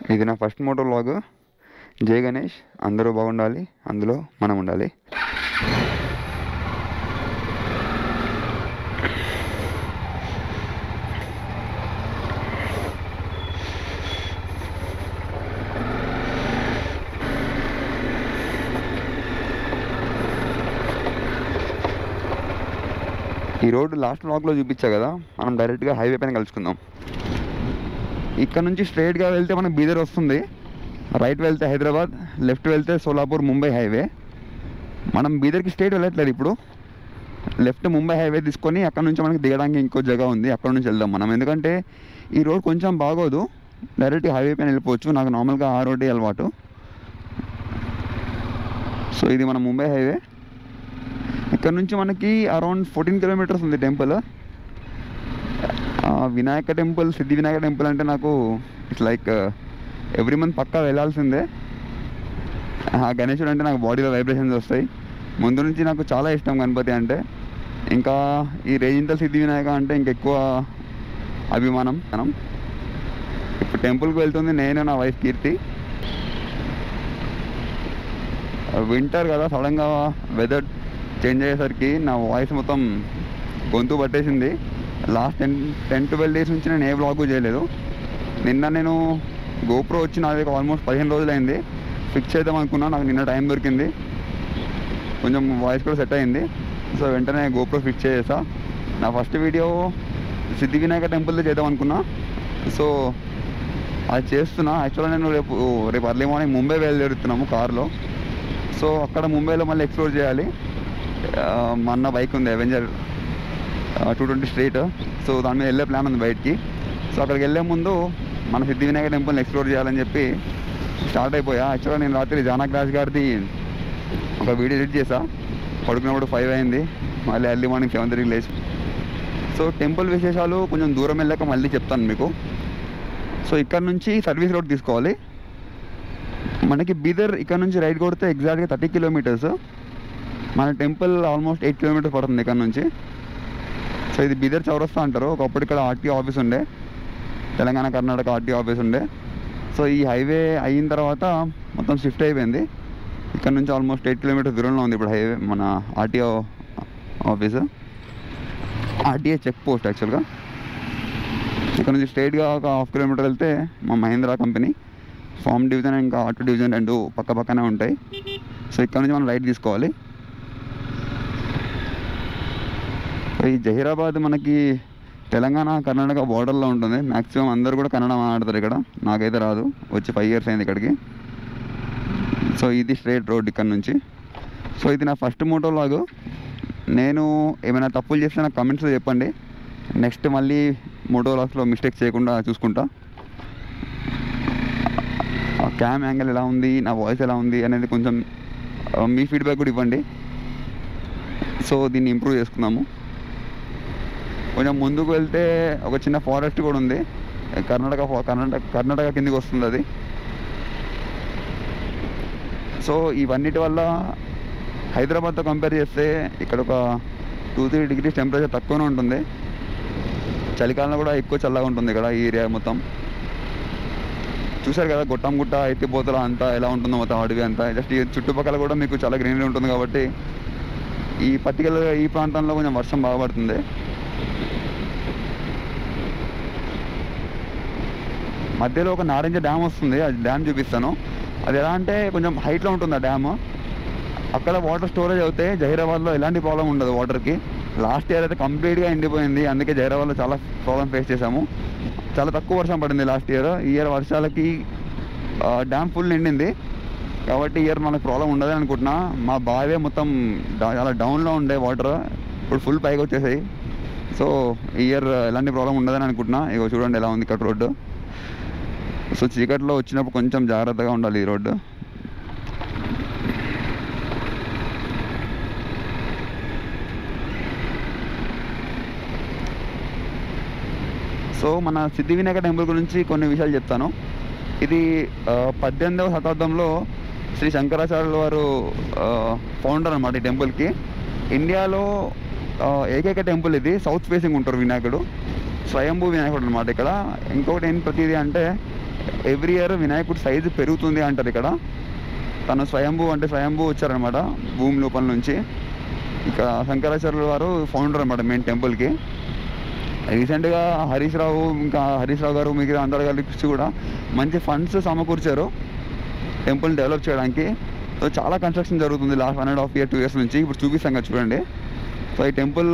ఇది నా first Moto vlog. జై గణేష్. అందరూ బాగుండాలి, అందులో మనం ఉండాలి. ఈ రోడ్డు లాస్ట్ వ్లాగ్లో చూపించా కదా, మనం డైరెక్ట్గా హైవే పైన కలుసుకుందాం. ఇక్కడ నుంచి స్ట్రైట్గా వెళ్తే మనకు బీదర్ వస్తుంది, రైట్ వెళ్తే హైదరాబాద్, లెఫ్ట్ వెళ్తే సోలాపూర్ ముంబై హైవే. మనం బీదర్కి స్ట్రైట్ వెళ్ళట్లేదు ఇప్పుడు, లెఫ్ట్ ముంబై హైవే తీసుకొని అక్కడ నుంచి మనకి దిగడానికి ఇంకో జగ ఉంది, అక్కడ నుంచి వెళ్దాం మనం. ఎందుకంటే ఈ రోడ్ కొంచెం బాగోదు, డైరెక్ట్గా హైవే పైన వెళ్ళిపోవచ్చు. నాకు నార్మల్గా ఆ రోడ్డే అలవాటు. సో ఇది మన ముంబై హైవే. ఇక్కడ నుంచి మనకి అరౌండ్ 14 కిలోమీటర్స్ ఉంది టెంపుల్. వినాయక టెంపుల్, సిద్ధి వినాయక టెంపుల్ అంటే నాకు ఇట్స్ లైక్ ఎవ్రీ మంత్ పక్కా వెళ్ళాల్సిందే. గణేశుడు అంటే నాకు బాడీలో వైబ్రేషన్స్ వస్తాయి. ముందు నుంచి నాకు చాలా ఇష్టం గణపతి అంటే. ఇంకా ఈ రేజింతల సిద్ధి వినాయక అంటే ఇంకెక్కువ అభిమానం. ఇప్పుడు టెంపుల్కి వెళ్తుంది నేను, నా వైఫ్ కీర్తి. వింటర్ కదా, సడన్గా వెదర్ చేంజ్ అయ్యేసరికి నా వాయిస్ మొత్తం గొంతు పట్టేసింది. లాస్ట్ 10-12 డేస్ నుంచి నేను ఏ వ్లాగు చేయలేదు. నిన్న నేను గోప్రో వచ్చి నాది ఆల్మోస్ట్ 15 రోజులు అయింది. ఫిక్స్ చేద్దాం అనుకున్నా, నాకు నిన్న టైం దొరికింది, కొంచెం వాయిస్ కూడా సెట్ అయింది. సో వెంటనే గోప్రో ఫిక్స్ చేసా. నా ఫస్ట్ వీడియో సిద్ధి వినాయక టెంపుల్లో చేద్దాం అనుకున్నా. సో అది చేస్తున్నా. యాక్చువల్గా నేను రేపు అర్లీ మార్నింగ్ ముంబై బయలుదేరుతున్నాము కార్లో. సో అక్కడ ముంబైలో మళ్ళీ ఎక్స్ప్లోర్ చేయాలి. మా అన్న బైక్ ఉంది, అవెంజర్ 220 స్ట్రీట్. సో దాని మీద వెళ్ళే ప్లాన్ ఉంది బయటికి. సో అక్కడికి వెళ్ళే ముందు మన సిద్ధి వినాయక టెంపుల్ని ఎక్స్ప్లోర్ చేయాలని చెప్పి స్టార్ట్ అయిపోయా. యాక్చువల్గా నేను రాత్రి జానక్ రాజ్ గారిది ఒక వీడియో ఎడిట్ చేసా, పడుకున్నప్పుడు 5 అయింది. మళ్ళీ ఎర్లీ మార్నింగ్ 7:30 లేచి. సో టెంపుల్ విశేషాలు కొంచెం దూరం వెళ్ళాక మళ్ళీ చెప్తాను మీకు. సో ఇక్కడ నుంచి సర్వీస్ రోడ్ తీసుకోవాలి. మనకి బీదర్ ఇక్కడ నుంచి రైట్ కొడితే ఎగ్జాక్ట్గా 30 కిలోమీటర్స్. మన టెంపుల్ ఆల్మోస్ట్ 8 కిలోమీటర్స్ పడుతుంది ఇక్కడ నుంచి. సో ఇది బీదర్ చౌరస్తా అంటారు. ఒకప్పుడు ఇక్కడ ఆర్టీఓ ఆఫీస్ ఉండే, తెలంగాణ కర్ణాటక ఆర్టీఓ ఆఫీస్ ఉండే. సో ఈ హైవే అయిన తర్వాత మొత్తం షిఫ్ట్ అయిపోయింది. ఇక్కడ నుంచి ఆల్మోస్ట్ 8 కిలోమీటర్స్ దూరంలో ఉంది ఇప్పుడు హైవే, మన RTO office, RTA check post. యాక్చువల్గా ఇక్కడ నుంచి స్ట్రైట్గా ఒక 1/2 కిలోమీటర్ వెళ్తే మా మహీంద్రా కంపెనీ, ఫార్మ్ డివిజన్ ఇంకా ఆటో డివిజన్ 2 పక్క పక్కనే ఉంటాయి. సో ఇక్కడ నుంచి మనం రైట్ తీసుకోవాలి. ఈ జహీరాబాద్ మనకి తెలంగాణ కర్ణాటక బార్డర్లో ఉంటుంది. మ్యాక్సిమం అందరూ కూడా కన్నడ మాట్లాడతారు ఇక్కడ. నాకైతే రాదు, వచ్చి 5 ఇయర్స్ అయింది ఇక్కడికి. సో ఇది స్ట్రైట్ రోడ్ ఇక్కడ నుంచి. సో ఇది నా ఫస్ట్ మోటో వ్లాగ్. నేను ఏమైనా తప్పులు చేస్తే నాకు కమెంట్స్లో చెప్పండి. నెక్స్ట్ మళ్ళీ మోటో వ్లాగ్స్లో మిస్టేక్స్ చేయకుండా చూసుకుంటా. క్యామ్ యాంగిల్ ఎలా ఉంది, నా వాయిస్ ఎలా ఉంది అనేది కొంచెం మీ ఫీడ్బ్యాక్ కూడా ఇవ్వండి. సో దీన్ని ఇంప్రూవ్ చేసుకుందాము. కొంచెం ముందుకు వెళ్తే ఒక చిన్న ఫారెస్ట్ కూడా ఉంది, కర్ణాటక కిందికి వస్తుంది అది. సో ఇవన్నిటి వల్ల హైదరాబాద్తో కంపేర్ చేస్తే ఇక్కడ ఒక 2-3 డిగ్రీస్ టెంపరేచర్ తక్కువనే ఉంటుంది. చలికాలంలో కూడా ఎక్కువ చల్లగా ఉంటుంది ఇక్కడ ఈ ఏరియా మొత్తం. చూసారు కదా గొట్టం గుట్ట, ఎత్తిపోతల అంతా ఎలా ఉంటుందో మొత్తం అడవి అంతా. జస్ట్ ఈ చుట్టుపక్కల కూడా మీకు చాలా గ్రీనరీ ఉంటుంది కాబట్టి ఈ పర్టికులర్గా ఈ ప్రాంతంలో కొంచెం వర్షం బాగా పడుతుంది. మధ్యలో ఒక నారింజ డ్యామ్ వస్తుంది, అది డ్యామ్ చూపిస్తాను. అది ఎలా అంటే కొంచెం హైట్లో ఉంటుంది ఆ డ్యామ్. అక్కడ వాటర్ స్టోరేజ్ అవుతాయి. జహీరాబాద్లో ఎలాంటి ప్రాబ్లం ఉండదు వాటర్కి. లాస్ట్ ఇయర్ అయితే కంప్లీట్గా ఎండిపోయింది, అందుకే జహీరాబాద్లో చాలా ప్రాబ్లం ఫేస్ చేసాము. చాలా తక్కువ వర్షం పడింది లాస్ట్ ఇయర్. ఈ ఇయర్ వర్షాలకి డ్యామ్ ఫుల్ నిండింది కాబట్టి ఈ ఇయర్ మనకు ప్రాబ్లం ఉండదని అనుకుంటున్నా. మా బావే మొత్తం చాలా డౌన్లో ఉండే వాటర్, ఇప్పుడు ఫుల్ పైకి వచ్చేసాయి. సో ఈ ఇయర్ ఎలాంటి ప్రాబ్లం ఉండదని అనుకుంటున్నా. ఇగో చూడండి ఎలా ఉంది ఇక్కడ రోడ్డు. సో చీకట్లో వచ్చినప్పుడు కొంచెం జాగ్రత్తగా ఉండాలి ఈ రోడ్డు. సో మన సిద్ధి వినాయక టెంపుల్ గురించి కొన్ని విషయాలు చెప్తాను. ఇది 18వ శతాబ్దంలో శ్రీ శంకరాచార్యుల వారు ఫౌండర్ అనమాట ఈ టెంపుల్కి. ఇండియాలో ఏకైక టెంపుల్ ఇది, సౌత్ ఫేసింగ్ ఉంటారు వినాయకుడు, స్వయంభూ వినాయకుడు అనమాట ఇక్కడ. ఇంకొకటి ఏం ప్రతిదీ అంటే ఎవ్రీ ఇయర్ వినాయకుడు సైజు పెరుగుతుంది అంటారు ఇక్కడ. తను స్వయంభూ వచ్చారనమాట భూమి లోపల నుంచి. ఇక శంకరాచార్యుల వారు ఫౌండర్ అనమాట మెయిన్ టెంపుల్కి. రీసెంట్గా హరీష్ రావు గారు మిగతా అందరు కలిసి కూడా మంచి ఫండ్స్ సమకూర్చారు టెంపుల్ని డెవలప్ చేయడానికి. సో చాలా కన్స్ట్రక్షన్ జరుగుతుంది లాస్ట్ 1.5 year 2 years నుంచి. ఇప్పుడు చూపిస్తాం కదా చూడండి. సో ఈ టెంపుల్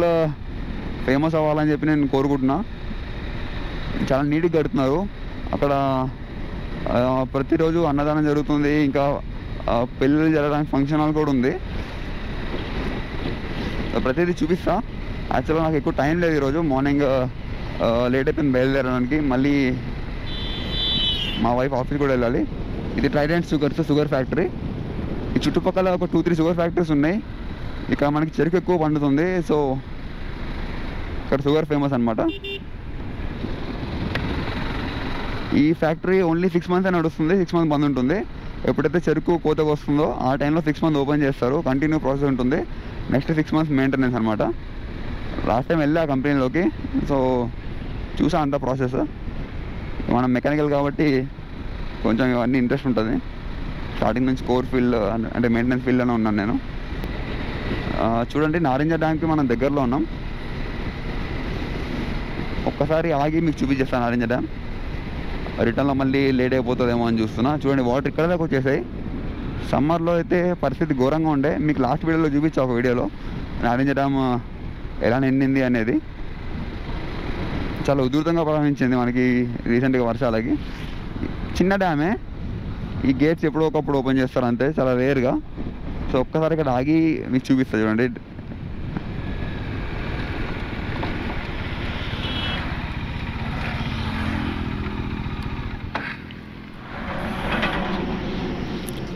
ఫేమస్ అవ్వాలని చెప్పి నేను కోరుకుంటున్నా. చాలా నీట్గా కడుతున్నారు. అక్కడ ప్రతిరోజు అన్నదానం జరుగుతుంది. ఇంకా పెళ్ళిళ్ళు జరగడానికి ఫంక్షన్ హాల్ కూడా ఉంది. ప్రతిదీ చూపిస్తా. యాక్చువల్గా నాకు ఎక్కువ టైం లేదు ఈరోజు. మార్నింగ్ లేట్ అయిపోయింది బయలుదేరడానికి. మళ్ళీ మా వైఫ్ ఆఫీస్ కూడా వెళ్ళాలి. ఇది ట్రైడెంట్ షుగర్ ఫ్యాక్టరీ. ఈ చుట్టుపక్కల ఒక 2-3 షుగర్ ఫ్యాక్టరీస్ ఉన్నాయి. ఇక్కడ మనకి చెరుకు ఎక్కువ పండుతుంది. సో ఇక్కడ షుగర్ ఫేమస్ అనమాట. ఈ ఫ్యాక్టరీ ఓన్లీ 6 months నడుస్తుంది. 6 months బంద్ ఉంటుంది. ఎప్పుడైతే చెరుకు కోతకు వస్తుందో ఆ టైంలో 6 months ఓపెన్ చేస్తారు. కంటిన్యూ ప్రాసెస్ ఉంటుంది. నెక్స్ట్ 6 months మెయింటెనెన్స్ అనమాట. లాస్ట్ టైం వెళ్ళా కంపెనీలోకి. సో చూసా అంత ప్రాసెస్. మనం మెకానికల్ కాబట్టి కొంచెం ఇవన్నీ ఇంట్రెస్ట్ ఉంటుంది. స్టార్టింగ్ నుంచి కోర్ ఫీల్డ్ అంటే మెయింటెనెన్స్ ఫీల్డ్లోనే ఉన్నాను నేను. చూడండి, నారింజ డ్యామ్కి మనం దగ్గరలో ఉన్నాం. ఒక్కసారి ఆగి మీకు చూపించేస్తాను నారింజ డ్యామ్. రిటర్న్లో మళ్ళీ లేట్ అయిపోతుందేమో అని చూస్తున్నా. చూడండి, వాటర్ ఇక్కడ దాకా వచ్చేసాయి. సమ్మర్లో అయితే పరిస్థితి ఘోరంగా ఉండే. మీకు లాస్ట్ వీడియోలో చూపించా ఒక వీడియోలో నారింజ డ్యామ్ ఎలా నిండింది అనేది. చాలా ఉధృతంగా ప్రవహించింది మనకి రీసెంట్గా వర్షాలకి. చిన్న డ్యామే. ఈ గేట్స్ ఎప్పుడో ఒకప్పుడు ఓపెన్ చేస్తారు అంతే, చాలా రేర్గా. సో ఒక్కసారి ఇక్కడ ఆగి మీకు చూపిస్తా చూడండి.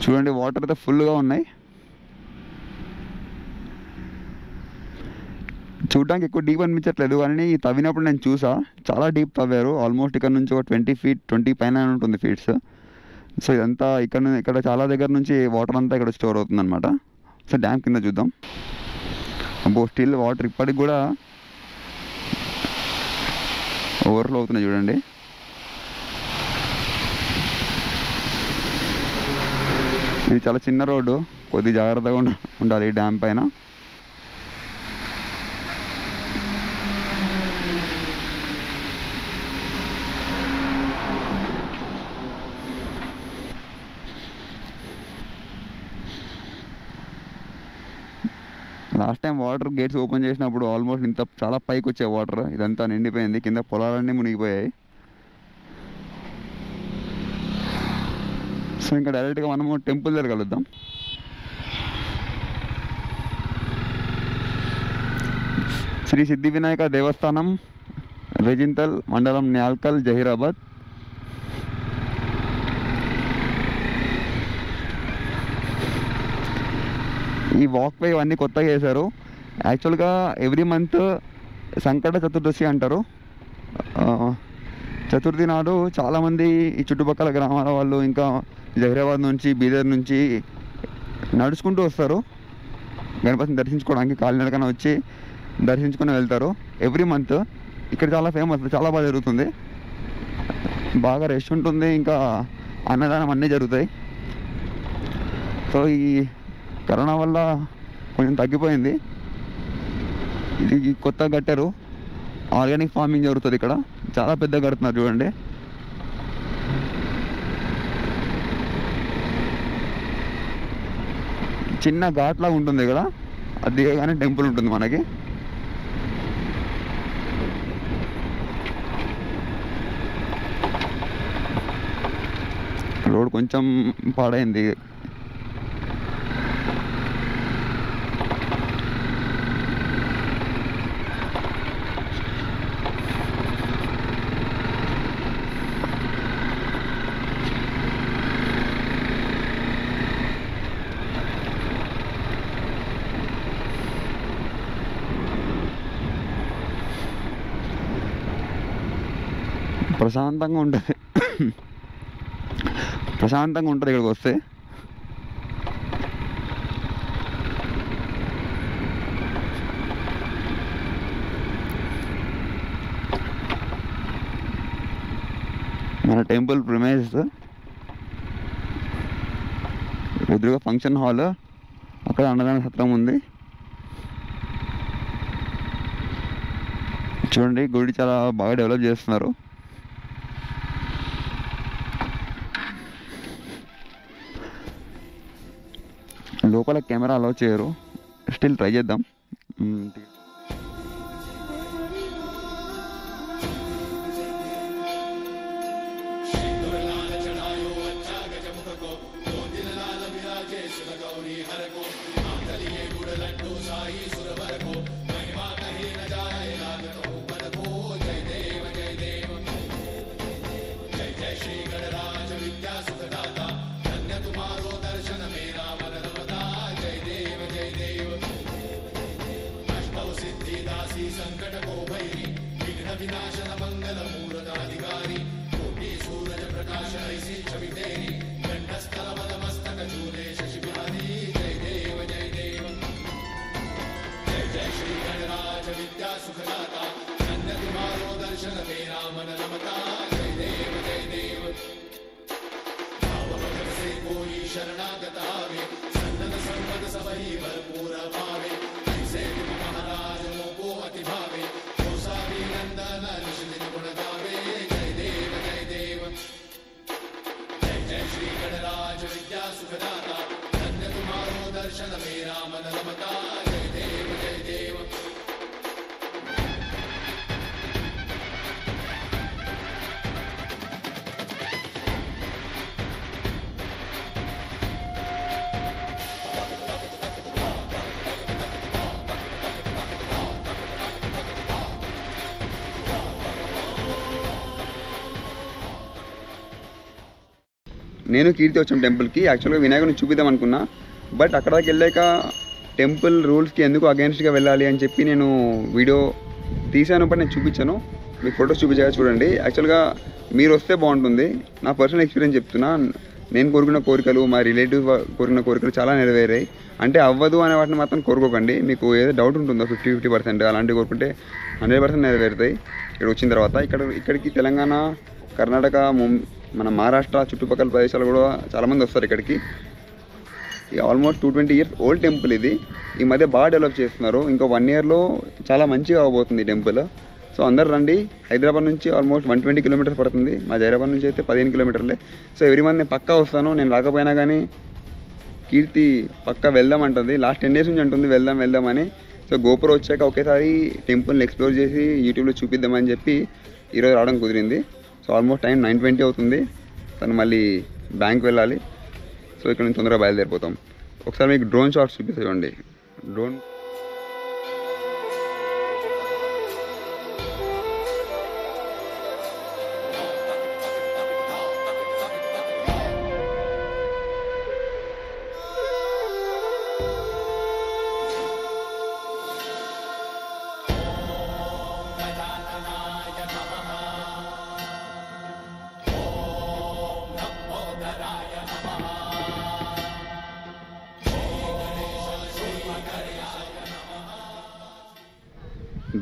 చూడండి, వాటర్ అయితే ఫుల్గా ఉన్నాయి. చూడడానికి ఎక్కువ డీప్ అనిపించట్లేదు, కానీ తవ్వినప్పుడు నేను చూసా చాలా డీప్ తవ్వారు. ఆల్మోస్ట్ ఇక్కడ నుంచి ఒక 20 feet 20 పైన ఉంటుంది ఫీట్స్. సో ఇదంతా ఇక్కడ చాలా దగ్గర నుంచి వాటర్ అంతా ఇక్కడ స్టోర్ అవుతుంది అనమాట. సో డ్యామ్ కింద చూద్దాం. అబ్బో, స్టిల్ వాటర్ ఇప్పటికి కూడా ఓవర్ఫ్లో అవుతున్నాయి చూడండి. ఇది చాలా చిన్న రోడ్డు, కొద్దిగా జాగ్రత్తగా ఉండాలి ఈ డ్యామ్ పైన. Last time water gates open చేసినప్పుడు ఆల్మోస్ట్ ఇంత చాలా పైకి వచ్చే వాటర్. ఇదంతా నిండిపోయింది, కింద పొలాలన్నీ మునిగిపోయాయి. సో ఇంకా డైరెక్ట్గా మనము టెంపుల్ దగ్గర కలుద్దాం. శ్రీ సిద్ధి వినాయక దేవస్థానం, రెజింతల్, మండలం న్యాల్కల్, జహీరాబాద్. ఈ వాక్వే ఇవన్నీ కొత్తగా చేశారు. యాక్చువల్గా ఎవ్రీ మంత్ సంకట చతుర్దశి అంటారు. చతుర్థి నాడు చాలామంది ఈ చుట్టుపక్కల గ్రామాల వాళ్ళు, ఇంకా జహీరాబాద్ నుంచి, బీదర్ నుంచి నడుచుకుంటూ వస్తారు గణపతిని దర్శించుకోవడానికి. కాలినడకన వచ్చి దర్శించుకొని వెళ్తారు ఎవ్రీ మంత్. ఇక్కడ చాలా ఫేమస్, చాలా బాగా జరుగుతుంది. బాగా రష్ ఉంటుంది, ఇంకా అన్నదానం అన్నీ జరుగుతాయి. సో ఈ కరోనా వల్ల కొంచెం తగ్గిపోయింది. ఇది కొత్తగా కట్టారు. ఆర్గానిక్ ఫార్మింగ్ జరుగుతుంది ఇక్కడ. చాలా పెద్దగా కడుతున్నారు చూడండి. చిన్న ఘాట్ లాగా ఉంటుంది ఇక్కడ. అది దిగగానే టెంపుల్ ఉంటుంది మనకి. రోడ్ కొంచెం పాడైంది. ప్రశాంతంగా ఉంటుంది ఇక్కడికి వస్తే. మన టెంపుల్ ప్రిమైజ్ ఎదురుగా ఫంక్షన్ హాల్, అక్కడ అన్నదాన సత్రం ఉంది. చూడండి గుడి చాలా బాగా డెవలప్ చేస్తున్నారు. లోపల కెమెరా అలౌ చేయరు, స్టిల్ ట్రై చేద్దాం. నేను కీర్తి వచ్చాం టెంపుల్కి. యాక్చువల్గా వినాయకుడిని చూపిద్దాం అనుకున్నా, బట్ అక్కడికి వెళ్ళాక టెంపుల్ రూల్స్కి ఎందుకు అగేన్స్ట్గా వెళ్ళాలి అని చెప్పి నేను వీడియో తీసాను, బట్ నేను చూపించాను. మీకు ఫొటోస్ చూపించాక చూడండి. యాక్చువల్గా మీరు వస్తే బాగుంటుంది. నా పర్సనల్ ఎక్స్పీరియన్స్ చెప్తున్నా. నేను కోరుకున్న కోరికలు, మా రిలేటివ్స్ కోరుకున్న కోరికలు చాలా నెరవేరాయి. అంటే అవ్వదు అనే వాటిని మాత్రం కోరుకోకండి. మీకు ఏదో డౌట్ ఉంటుందో 50% అలాంటివి కోరుకుంటే 100% నెరవేరుతాయి ఇక్కడ వచ్చిన తర్వాత. ఇక్కడికి తెలంగాణ, కర్ణాటక, మన మహారాష్ట్ర చుట్టుపక్కల ప్రదేశాలు కూడా చాలామంది వస్తారు ఇక్కడికి. ఆల్మోస్ట్ 220 years ఓల్డ్ టెంపుల్ ఇది. ఈ మధ్య బాగా డెవలప్ చేస్తున్నారు. ఇంకో 1 yearలో చాలా మంచిగా అవబోతుంది ఈ టెంపుల్. సో అందరు రండి. హైదరాబాద్ నుంచి ఆల్మోస్ట్ 120 kilometers పడుతుంది. మా హైదరాబాద్ నుంచి అయితే 15 kilometers. సో ఎవ్రీ మంత్ నేను పక్కా వస్తాను. నేను రాకపోయినా కానీ కీర్తి పక్కా వెళ్దాం అంటుంది. లాస్ట్ 10 days నుంచి అంటుంది వెళ్దామని. సో గోపురం వచ్చాక ఒకేసారి టెంపుల్ని ఎక్స్ప్లోర్ చేసి యూట్యూబ్లో చూపిద్దామని చెప్పి ఈరోజు రావడం కుదిరింది. సో ఆల్మోస్ట్ టైం 9:20 అవుతుంది. తను మళ్ళీ బ్యాంక్ వెళ్ళాలి. సో ఇక్కడ నుంచి తొందరగా బయలుదేరిపోతాం. ఒకసారి మీకు డ్రోన్ షాట్స్ చూపిస్తా చూడండి. డ్రోన్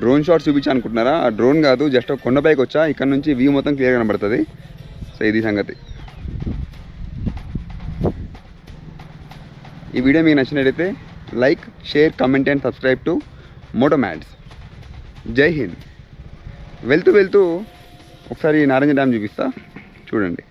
డ్రోన్ షాట్స్ చూపించా అనుకుంటున్నారా? ఆ డ్రోన్ కాదు, జస్ట్ కొండపైకి వచ్చా. ఇక్కడ నుంచి వ్యూ మొత్తం క్లియర్ కనబడుతుంది. సో ఇది సంగతి. ఈ వీడియో మీకు నచ్చినట్టయితే like, share, comment and subscribe to Motomads. జై హింద్. వెళ్తూ ఒకసారి నారాయణ డ్యామ్ చూపిస్తా చూడండి.